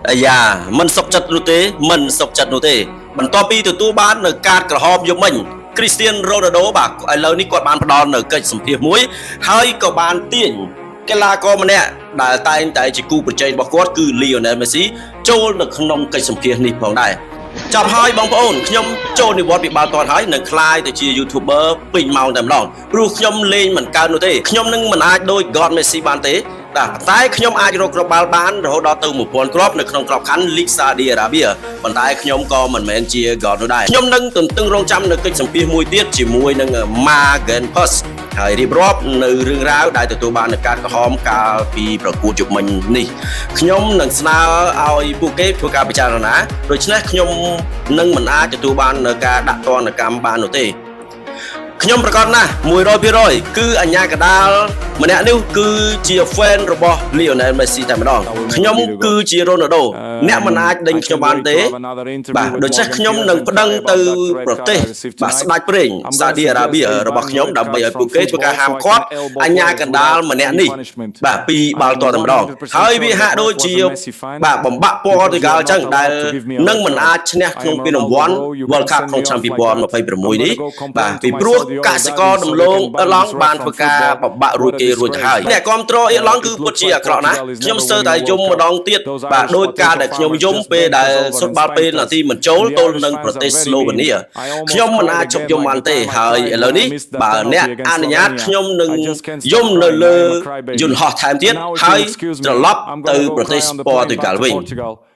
អាយ៉ាមិនសុខចិត្តនោះទេមិនសុខចិត្តនោះទេបន្ទាប់ពីទទួលបាននៅការក្រហមយកមិញគ្រីស្ទៀនរ៉ូណាល់ដូបាទឥឡូវនេះគាត់បានផ្ដល់នៅកិច្ចសម្ភាសន៍មួយហើយក៏បានទាញកីឡាករម្នាក់ដែលតែងតែជាគូប្រជែងរបស់គាត់គឺលីអូណែលមេស៊ីចូលនៅក្នុងកិច្ចសម្ភាសន៍នេះផងដែរចាប់ហើយបងប្អូនខ្ញុំចូលនិវត្តន៍ពីបាល់ទាត់ហើយនឹងក្លាយទៅជា YouTuber ពេញម៉ោងតែម្ដងព្រោះខ្ញុំលេងមិនកើតនោះទេខ្ញុំនឹងមិនអាចដូច God Messi បានទេតែខ្ញុំអាចរកគ្រាប់បាល់បានរហូតដល់ទៅ1000គ្រាប់នៅក្នុងក្របខ័ណ្ឌ League Saudi Arabia ប៉ុន្តែខ្ញុំក៏មិនមែនជា God នោះដែរខ្ញុំនឹងទន្ទឹងរង់ចាំនៅកិច្ចសម្ភាសន៍មួយទៀតជាមួយនឹង Magen Post ហើយរៀបរាប់នៅរឿងរ៉ាវដែលទទួលបាននឹងការក្រហមកាលពីប្រកួតជប់មិញនេះខ្ញុំនឹងស្នើឲ្យពួកគេធ្វើការពិចារណាដូច្នេះខ្ញុំនឹងមិនអាចទទួលបាននៅការដាក់ទណ្ឌកម្មបាននោះទេខ្ញុំប្រកាសណាស់ 100% គឺអញ្ញាកដាលម្នាក់នេះគឺជា fan របស់ Lionel Messi តែម្ដងខ្ញុំគឺជា Ronaldo អ្នកមិនអាចដេញខ្ញុំបានទេបាទដូច្នេះខ្ញុំនឹងប្តឹងទៅប្រទេសបាទស្ដេចប្រេង Saudi Arabia របស់ខ្ញុំដើម្បីឲ្យពួកគេធ្វើការហាមឃាត់អញ្ញាកដាលម្នាក់នេះបាទពីបាល់ទាត់តែម្ដងហើយវាហាក់ដូចជាបាទបំបាក់ពណ៌ទៅកាលអញ្ចឹងដែលនឹងមិនអាចឈ្នះក្នុងពានរង្វាន់ World Cup ក្នុងឆ្នាំ2026នេះបាទពីព្រោះកសិករដំឡូងអ៊ីឡង់បានធ្វើការបបាក់រួចទៅហើយអ្នកគ្រប់គ្រងអ៊ីឡង់គឺពិតជាអាក្រក់ណាស់ខ្ញុំស្ទើរតែយំម្ដងទៀតបាទដោយការដែលខ្ញុំយំពេលដែលសុទ្ធបាល់ពេលនាទីមិនចូលទល់នឹងប្រទេសស្លូវេនៀខ្ញុំមិនអាចជប់យំបានទេហើយឥឡូវនេះបើអ្នកអនុញ្ញាតខ្ញុំនឹងយំនៅលើយន្តហោះថែមទៀតហើយត្រឡប់ទៅប្រទេសប៉ូទុយហ្គាល់វិញ